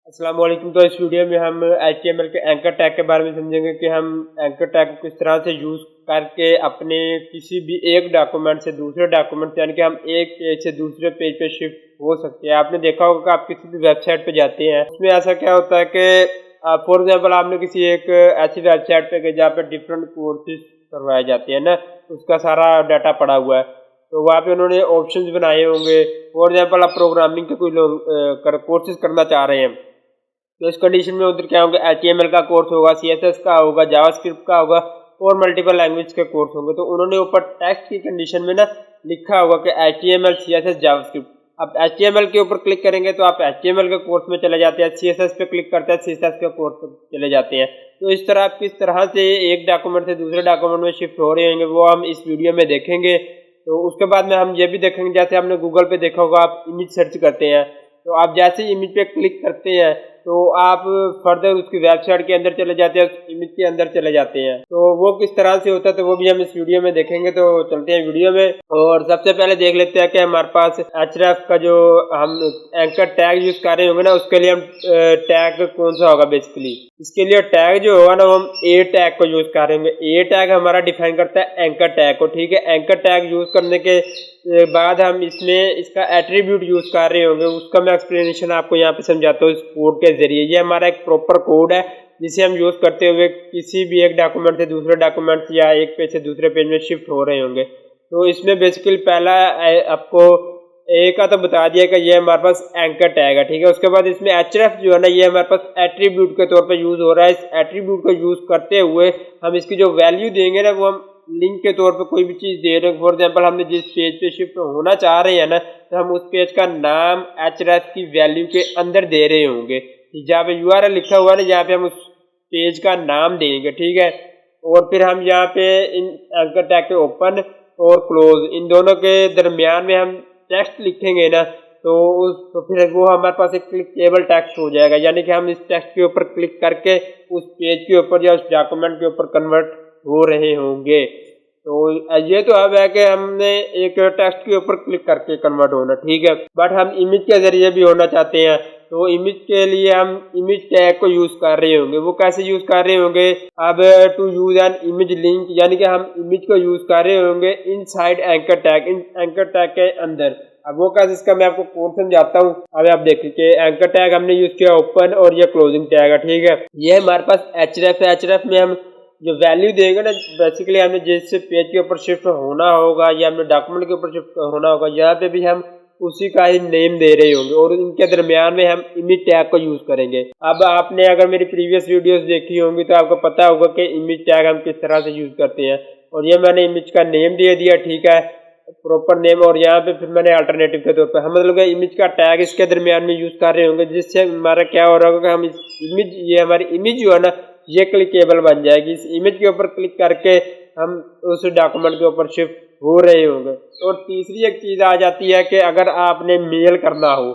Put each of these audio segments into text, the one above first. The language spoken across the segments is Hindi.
अस्सलाम वालेकुम। तो इस वीडियो में हम HTML के एंकर टैग के बारे में समझेंगे कि हम एंकर टैग को किस तरह से यूज़ करके अपने किसी भी एक डॉक्यूमेंट से दूसरे डॉक्यूमेंट यानी कि हम एक पेज से दूसरे पेज पे शिफ्ट हो सकते हैं। आपने देखा होगा कि आप किसी भी वेबसाइट पे जाते हैं, उसमें ऐसा क्या होता है कि फॉर एग्जांपल आपने किसी एक ऐसी वेबसाइट पे गए जहाँ पे डिफरेंट कोर्सेज करवाए जाते हैं ना, उसका सारा डाटा पड़ा हुआ है, तो वहाँ पे उन्होंने ऑप्शंस बनाए होंगे। फॉर एग्जांपल आप प्रोग्रामिंग के कोई लोग कोर्सेज करना चाह रहे हैं, तो इस कंडीशन में उधर क्या होगा, HTML का कोर्स होगा, CSS का होगा, जावास्क्रिप्ट का होगा और मल्टीपल लैंग्वेज के कोर्स होंगे। तो उन्होंने ऊपर टेक्स्ट की कंडीशन में ना लिखा होगा कि HTML, CSS, जावास्क्रिप्ट। अब HTML के ऊपर क्लिक करेंगे तो आप HTML के कोर्स में चले जाते हैं, CSS पे क्लिक करते हैं CSS के कोर्स पे चले जाते हैं। तो इस तरह आप किस तरह से एक डॉक्यूमेंट से दूसरे डॉक्यूमेंट में शिफ्ट हो रहे होंगे वो हम इस वीडियो में देखेंगे। तो उसके बाद में हम ये भी देखेंगे, जैसे आपने गूगल पे देखा होगा, आप इमेज सर्च करते हैं, तो आप जैसे ही इमेज पे क्लिक करते हैं तो आप फर्दर उसकी वेबसाइट के अंदर चले जाते हैं, इमेज के अंदर चले जाते हैं। तो वो किस तरह से होता है तो वो भी हम इस वीडियो में देखेंगे। तो चलते हैं वीडियो में और सबसे पहले देख लेते हैं कि हमारे पास href का जो हम एंकर टैग यूज कर रहे होंगे ना, उसके लिए हम टैग कौन सा होगा। बेसिकली इसके लिए टैग जो होगा ना, वो हम ए टैग को यूज कर रहे होंगे। ए टैग हमारा डिफाइन करता है एंकर टैग को, ठीक है। एंकर टैग यूज करने के बाद हम इसमें इसका एट्रीब्यूट यूज कर रहे होंगे, उसका मैं एक्सप्लेनेशन आपको यहाँ पे समझाता हूँ इस कोड के जरिए। ये हमारा एक प्रॉपर कोड है जिसे हम यूज करते हुए किसी भी एक डॉक्यूमेंट से दूसरे डॉक्यूमेंट या एक पेज से दूसरे पेज में शिफ्ट हो रहे होंगे। तो इसमें बेसिकली पहला आपको ए का तो बता दिया कि ये हमारे पास एंकर टैग है, ठीक है। उसके बाद इसमें href जो है ना, ये हमारे पास एट्रीब्यूट के तौर पे यूज हो रहा है। इस एट्रीब्यूट को यूज करते हुए हम इसकी जो वैल्यू देंगे ना, वो हम लिंक के तौर पे कोई भी चीज दे रहे हैं। फॉर एग्जांपल हमने जिस पेज पे शिफ्ट होना चाह रहे हैं ना, तो हम उस पेज का नाम href की वैल्यू के अंदर दे रहे होंगे। जहाँ पे URL लिखा हुआ है ना, यहाँ पे हम उस पेज का नाम देंगे, ठीक है। और फिर हम यहाँ पे इन एंकर टैग के ओपन और क्लोज इन दोनों के दरमियान में हम टेक्स्ट लिखेंगे ना, तो फिर वो हमारे पास एक क्लिकेबल टेक्स्ट हो जाएगा। यानी कि हम इस टेक्स्ट के ऊपर क्लिक करके उस पेज के ऊपर या उस डॉक्यूमेंट के ऊपर कन्वर्ट हो रहे होंगे। तो ये तो अब है कि हमने एक टेक्स्ट के ऊपर क्लिक करके कन्वर्ट होना, ठीक है। बट हम इमेज के जरिए भी होना चाहते हैं, तो इमेज के लिए हम इमेज टैग को यूज कर रहे होंगे। वो कैसे यूज कर रहे होंगे, अब to use an image link, यानी कि हम इमेज को यूज कर रहे होंगे inside anchor tag, in anchor tag के अंदर। अब वो कैसे, इसका मैं आपको कोड समझाता हूँ। अब आप देखिए एंकर टैग हमने यूज किया ओपन और ये क्लोजिंग टैग है, ठीक है। ये हमारे पास href है। href में हम जो वैल्यू देंगे ना, बेसिकली हमने जिस पेज के ऊपर शिफ्ट होना होगा या हमने डॉक्यूमेंट के ऊपर शिफ्ट होना होगा, यहाँ पे भी हम उसी का ही नेम दे रहे होंगे और इनके दरमियान में हम इमेज टैग को यूज करेंगे। अब आपने अगर मेरी प्रीवियस वीडियोस देखी होंगी तो आपको पता होगा कि इमेज टैग हम किस तरह से यूज करते हैं। और ये मैंने इमेज का नेम दे दिया, ठीक है, प्रॉपर नेम। और यहाँ पे फिर मैंने अल्टरनेटिव के तौर पर हम मतलब इमेज का टैग इसके दरमियान में यूज कर रहे होंगे, जिससे हमारा क्या हो रहा होगा कि हम इस इमेज, ये हमारी इमेज जो है ना, ये क्लिकेबल बन जाएगी। इस इमेज के ऊपर क्लिक करके हम उस डॉक्यूमेंट के ऊपर शिफ्ट हो रहे होंगे। और तीसरी एक चीज आ जाती है कि अगर आपने मेल करना हो,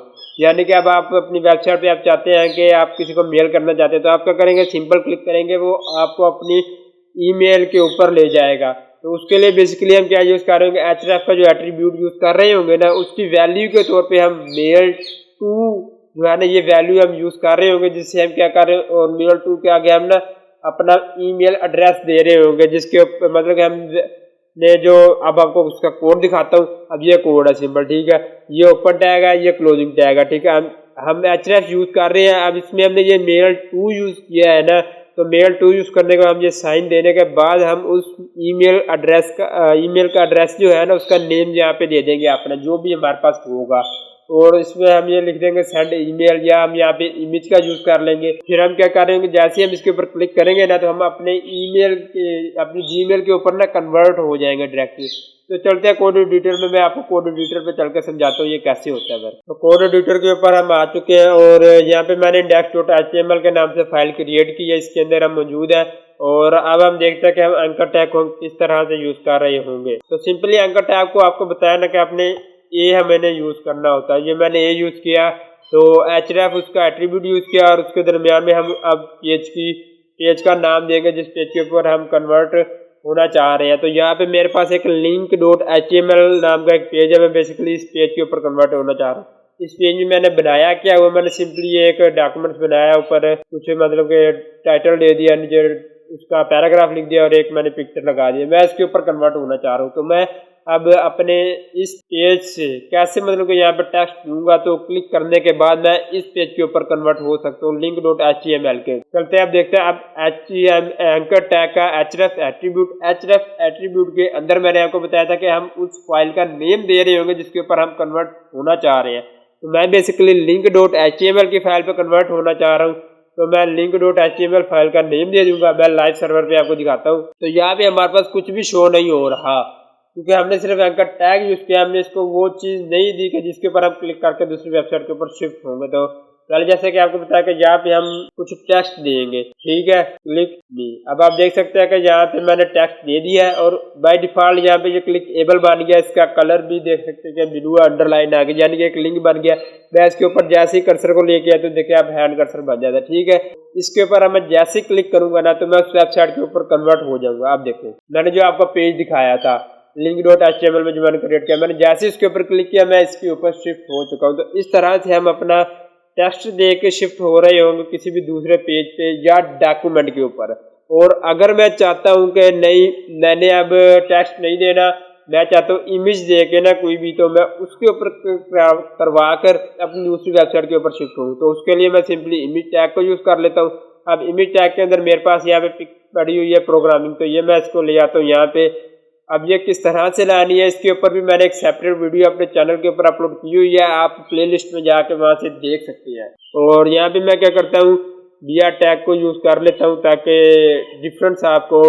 यानी कि अब आप अपनी वेबसाइट पे आप चाहते हैं कि आप किसी को मेल करना चाहते हैं, तो आप क्या करेंगे, सिंपल क्लिक करेंगे, वो आपको अपनी ईमेल के ऊपर ले जाएगा। तो उसके लिए बेसिकली हम क्या यूज कर रहे होंगे, href का जो एट्रीब्यूट यूज कर रहे होंगे ना, उसकी वैल्यू के तौर पे हम मेल टू जो है ना, ये वैल्यू हम यूज कर रहे होंगे, जिससे हम क्या कर रहे हैं, और मेल टू के आगे हम ना अपना ईमेल एड्रेस दे रहे होंगे, जिसके ऊपर मतलब कि हम ने जो, अब आपको उसका कोड दिखाता हूँ। अब ये कोड है सिंपल, ठीक है, ये ओपन टैग है, ये क्लोजिंग टैग है, ठीक है। हम href यूज कर रहे हैं। अब इसमें हमने ये मेल टू यूज किया है ना, तो मेल टू यूज करने के बाद हम ये साइन देने के बाद हम उस ईमेल का एड्रेस जो है ना, उसका नेम यहाँ पे दे देंगे अपना, जो भी हमारे पास होगा। और इसमें हम ये लिख देंगे सेंड ईमेल, या हम यहाँ पे इमेज का यूज कर लेंगे। फिर हम क्या करेंगे, जैसे हम इसके ऊपर क्लिक करेंगे ना, तो हम अपने ईमेल के, अपनी जीमेल के ऊपर ना कन्वर्ट हो जाएंगे डायरेक्टली। तो चलते हैं कोड एडिटर में, मैं आपको कोड एडिटर पे चल के समझाता हूँ ये कैसे होता है। तो कोड एडिटर के ऊपर हम आ चुके हैं और यहाँ पे मैंने index.html के नाम से फाइल क्रिएट की है, इसके अंदर हम मौजूद है। और अब हम देखते हैं कि हम एंकर टैग को किस तरह से यूज कर रहे होंगे। तो सिंपली एंकर टैग को आपको बताया ना कि आपने ये हमें यूज करना होता है। ये मैंने ये यूज किया, तो href उसका एट्रीब्यूट यूज किया और उसके दरमियान में हम अब पेज का नाम देंगे जिस पेज के ऊपर हम कन्वर्ट होना चाह रहे हैं। तो यहाँ पे मेरे पास एक link.html नाम का एक पेज है, मैं बेसिकली इस पेज के ऊपर कन्वर्ट होना चाह रहा हूँ। इस पेज में मैंने बनाया क्या हुआ, मैंने सिंपली एक डॉक्यूमेंट्स बनाया, ऊपर कुछ मतलब के टाइटल दे दिया, नीचे उसका पैराग्राफ लिख दिया और एक मैंने पिक्चर लगा दिया। मैं इसके ऊपर कन्वर्ट होना चाह रहा हूँ, तो मैं अब अपने इस पेज से कैसे मतलब कि यहाँ पर टेक्स्ट दूंगा, तो क्लिक करने के बाद मैं इस पेज के ऊपर कन्वर्ट हो सकता हूँ link.html के। चलते हैं, अब देखते हैं। अब एंकर टैग का href एट्रीब्यूट के अंदर मैंने आपको बताया था कि हम उस फाइल का नेम दे रहे होंगे जिसके ऊपर हम कन्वर्ट होना चाह रहे हैं। तो मैं बेसिकली link.html की फाइल पर कन्वर्ट होना चाह रहा हूँ, तो मैं link.html फाइल का नेम दे दूंगा। मैं लाइव सर्वर पे आपको दिखाता हूँ। तो यहाँ पे हमारे पास कुछ भी शो नहीं हो रहा, क्योंकि हमने सिर्फ एंकर टैग यूज किया, हमने इसको वो चीज नहीं दी कि जिसके ऊपर हम क्लिक करके दूसरी वेबसाइट के ऊपर शिफ्ट होंगे। तो पहले जैसे कि आपको बताया कि यहाँ पे हम कुछ टेक्स्ट देंगे, ठीक है, क्लिक दी। अब आप देख सकते हैं कि यहाँ पे मैंने टेक्स्ट दे दिया है और बाय डिफॉल्ट यहाँ पे ये क्लिक एबल बन गया। इसका कलर भी देख सकते हैं कि ब्लू अंडरलाइन आ गया, यानी कि एक लिंक बन गया। मैं इसके ऊपर जैसे ही कर्सर को लेके आया तो देखिए आप हैंड कर्सर बन जाता है, ठीक है। इसके ऊपर मैं जैसे ही क्लिक करूंगा ना, तो मैं उस वेबसाइट के ऊपर कन्वर्ट हो जाऊंगा। आप देखिए मैंने जो आपको पेज दिखाया था link.html में जो मैंने क्रिएट किया, मैंने जैसे इसके ऊपर क्लिक किया मैं इसके ऊपर शिफ्ट हो चुका हूँ। तो इस तरह से हम अपना टेक्स्ट दे के शिफ्ट हो रहे होंगे किसी भी दूसरे पेज पे या डॉक्यूमेंट के ऊपर। और अगर मैं चाहता हूँ कि नहीं, मैंने अब टेक्स्ट नहीं देना, मैं चाहता हूँ इमेज दे के ना कोई भी, तो मैं उसके ऊपर करवा कर अपनी दूसरी वेबसाइट के ऊपर शिफ्ट हूँ। तो उसके लिए मैं सिंपली इमेज टैग को यूज कर लेता हूँ। अब इमेज टैग के अंदर मेरे पास यहाँ पे पिक पड़ी हुई है प्रोग्रामिंग, तो ये मैं इसको ले आता हूँ यहाँ पे। अब ये किस तरह से लानी है, इसके ऊपर भी मैंने एक सेपरेट वीडियो अपने चैनल के ऊपर अपलोड की हुई है, आप प्लेलिस्ट में जाके वहां से देख सकते हैं। और यहाँ पे मैं क्या करता हूँ, बिया टैग को यूज कर लेता हूँ ताकि डिफरेंस आपको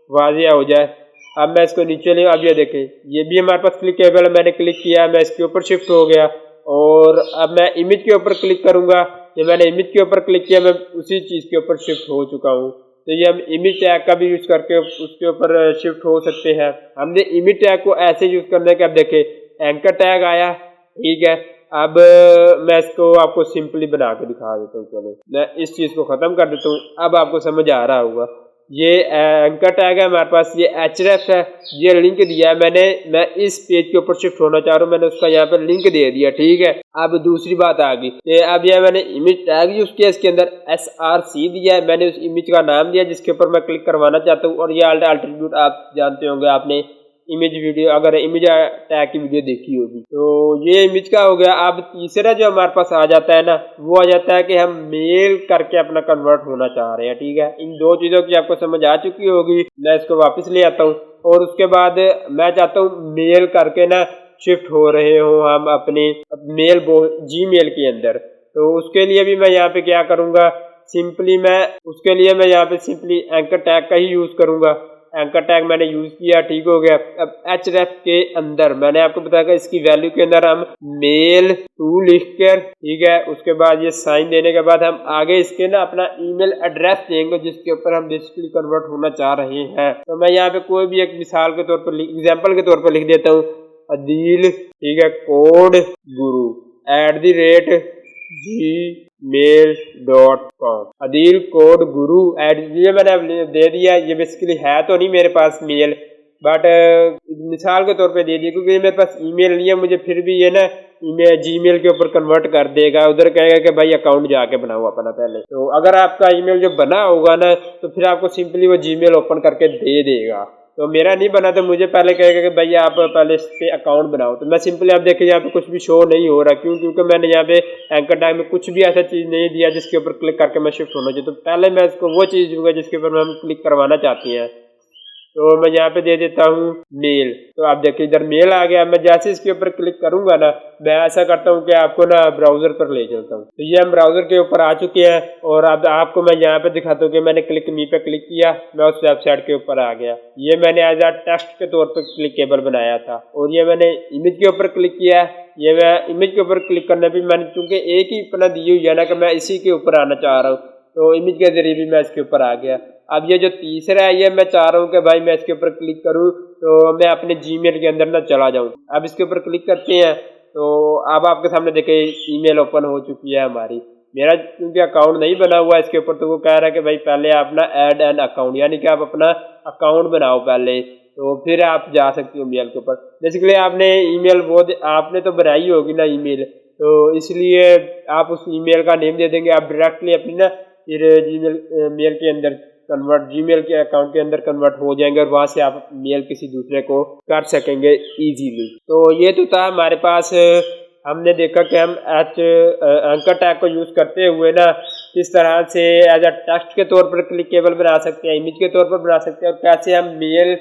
वाजिया हो जाए। अब मैं इसको नीचे ले, अब ये देखें ये भी हमारे पास क्लिकेबल है, मैंने क्लिक किया, मैं इसके ऊपर शिफ्ट हो गया। और अब मैं इमेज के ऊपर क्लिक करूंगा, ये मैंने इमेज के ऊपर क्लिक किया, मैं उसी चीज के ऊपर शिफ्ट हो चुका हूँ। तो ये हम इमेज टैग का भी यूज करके उसके ऊपर शिफ्ट हो सकते हैं। हमने इमेज टैग को ऐसे यूज करने के, अब देखे एंकर टैग आया, ठीक है। अब मैं इसको आपको सिंपली बना के दिखा देता हूँ। चलो मैं इस चीज को खत्म कर देता हूँ, अब आपको समझ आ रहा होगा। ये एंकर टैग है हमारे पास, ये href है, ये लिंक दिया है मैंने, मैं इस पेज के ऊपर शिफ्ट होना चाह रहा हूँ, मैंने उसका यहाँ पर लिंक दे दिया, ठीक है। अब दूसरी बात आ गई, अब यह मैंने इमेज टैग यूज किया, इसके अंदर src दिया है, मैंने उस इमेज का नाम दिया जिसके ऊपर मैं क्लिक करवाना चाहता हूँ। और ये अल्ट्रीब्यूट आप जानते होंगे, आपने इमेज वीडियो, अगर इमेज टैग की वीडियो देखी होगी। तो ये इमेज का हो गया। अब तीसरा जो हमारे पास आ जाता है ना, वो आ जाता है कि हम मेल करके अपना कन्वर्ट होना चाह रहे हैं, ठीक है। इन दो चीजों की आपको समझ आ चुकी होगी। मैं इसको वापस ले आता हूँ और उसके बाद मैं चाहता हूँ मेल करके ना शिफ्ट हो रहे हो हम अपने मेल जीमेल के अंदर। तो उसके लिए भी मैं यहाँ पे क्या करूंगा, सिंपली मैं उसके लिए मैं यहाँ पे सिंपली एंकर टैग का ही यूज करूंगा। एंकर टैग मैंने यूज किया, ठीक हो गया। अब href के अंदर मैंने आपको बताया इसकी वैल्यू के अंदर हम मेल टू लिखकर, ठीक है, उसके बाद ये साइन देने के बाद हम आगे इसके ना अपना ईमेल एड्रेस देंगे जिसके ऊपर हम बेसिकली कन्वर्ट होना चाह रहे हैं। तो मैं यहाँ पे कोई भी एक मिसाल के तौर पर, एग्जाम्पल के तौर पर लिख देता हूँ, अदील, ठीक है, कोड गुरु @gmail.com, अदील कोड गुरु ये मैंने दे दिया। ये बेसिकली है तो नहीं मेरे पास मेल, बट मिसाल के तौर पे दे दिया, क्योंकि मेरे पास ईमेल नहीं है। मुझे फिर भी ये ना ईमेल जीमेल के ऊपर कन्वर्ट कर देगा, उधर कहेगा कि भाई अकाउंट जाके बनाओ अपना पहले। तो अगर आपका ईमेल जो बना होगा ना, तो फिर आपको सिंपली वो जीमेल ओपन करके दे देगा। तो मेरा नहीं बना, तो मुझे पहले कहेगा कि भाई आप पहले इस पे अकाउंट बनाओ। तो मैं सिंपली, आप देखिए यहाँ पे कुछ भी शो नहीं हो रहा, क्यों? क्योंकि मैंने यहाँ पे एंकर टैग में कुछ भी ऐसा चीज नहीं दिया जिसके ऊपर क्लिक करके मैं शिफ्ट होना चाहिए। तो पहले मैं इसको वो चीज दूंगा जिसके ऊपर हम क्लिक करवाना चाहते हैं। तो मैं यहाँ पे दे देता हूँ मेल। तो आप देखिए इधर मेल आ गया। मैं जैसे इसके ऊपर क्लिक करूंगा ना, मैं ऐसा करता हूँ कि आपको ना ब्राउजर पर ले चलता हूँ। तो ये हम ब्राउजर के ऊपर आ चुके हैं और अब आपको मैं यहाँ पे दिखाता हूँ कि मैंने क्लिक मी पे क्लिक किया, मैं उस वेबसाइट के ऊपर आ गया। ये मैंने एज अ टेक्स्ट के तौर पर क्लिकेबल बनाया था। और ये मैंने इमेज के ऊपर क्लिक किया, ये मैं इमेज के ऊपर क्लिक करने भी मैंने, चूंकि एक ही अपना दी हुई है ना कि मैं इसी के ऊपर आना चाह रहा हूँ, तो इमेज के जरिए भी मैं इसके ऊपर आ गया। अब ये जो तीसरा है, ये मैं चाह रहा हूँ कि भाई मैं इसके ऊपर क्लिक करूँ तो मैं अपने जीमेल के अंदर ना चला जाऊँ। अब इसके ऊपर क्लिक करते हैं तो अब आपके सामने देखे ईमेल ओपन हो चुकी है हमारी। मेरा क्योंकि अकाउंट नहीं बना हुआ इसके ऊपर, तो वो कह रहा है कि भाई पहले आप ना ऐड एन अकाउंट, यानी कि आप अपना अकाउंट बनाओ पहले, तो फिर आप जा सकते हो मेल के ऊपर। बेसिकली आपने ईमेल वो आपने तो बनाई होगी ना ईमेल, तो इसलिए आप उस ईमेल का नेम दे देंगे, आप डायरेक्टली अपनी ना फिर मेल के अंदर कन्वर्ट, जीमेल के अकाउंट के अंदर कन्वर्ट हो जाएंगे और वहाँ से आप मेल किसी दूसरे को कर सकेंगे इजीली। तो ये तो था हमारे पास। हमने देखा कि हम एंकर टैग को यूज़ करते हुए ना किस तरह से एज अ टेक्स्ट के तौर पर क्लिकेबल बना सकते हैं, इमेज के तौर पर बना सकते हैं, और कैसे हम मेल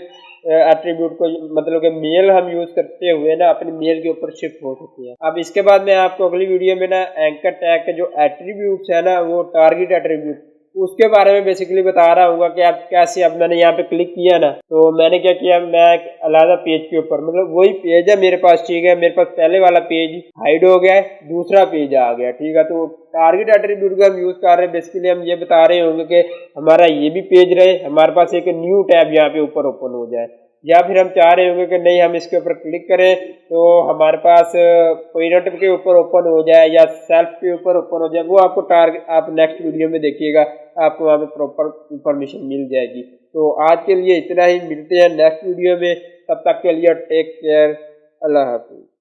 एट्रीब्यूट को, मतलब कि मेल हम यूज़ करते हुए ना अपने मेल के ऊपर शिफ्ट हो सकते हैं। अब इसके बाद मैं आपको अगली वीडियो में ना एंकर टैग के जो एट्रीब्यूट्स है ना, वो टारगेट एट्रीब्यूट, उसके बारे में बेसिकली बता रहा हूँ कि आप कैसे। अब मैंने यहाँ पे क्लिक किया ना, तो मैंने क्या किया, मैं एक अलग पेज के ऊपर, मतलब वही पेज है मेरे पास, ठीक है, मेरे पास पहले वाला पेज हाइड हो गया है, दूसरा पेज आ गया, ठीक है। तो टारगेट एट्रीब्यूट का हम यूज कर रहे हैं, बेसिकली हम ये बता रहे होंगे कि हमारा ये भी पेज रहे, हमारे पास एक न्यू टैब यहाँ पे ऊपर ओपन हो जाए, या फिर हम चाह रहे होंगे कि नहीं हम इसके ऊपर क्लिक करें तो हमारे पास पॉइंट के ऊपर ओपन हो जाए या सेल्फ के ऊपर ओपन हो जाए। वो आपको टारगेट, आप नेक्स्ट वीडियो में देखिएगा, आपको वहाँ पे प्रॉपर इंफॉर्मेशन मिल जाएगी। तो आज के लिए इतना ही, मिलते हैं नेक्स्ट वीडियो में, तब तक के लिए टेक केयर, अल्लाह हाफिज़।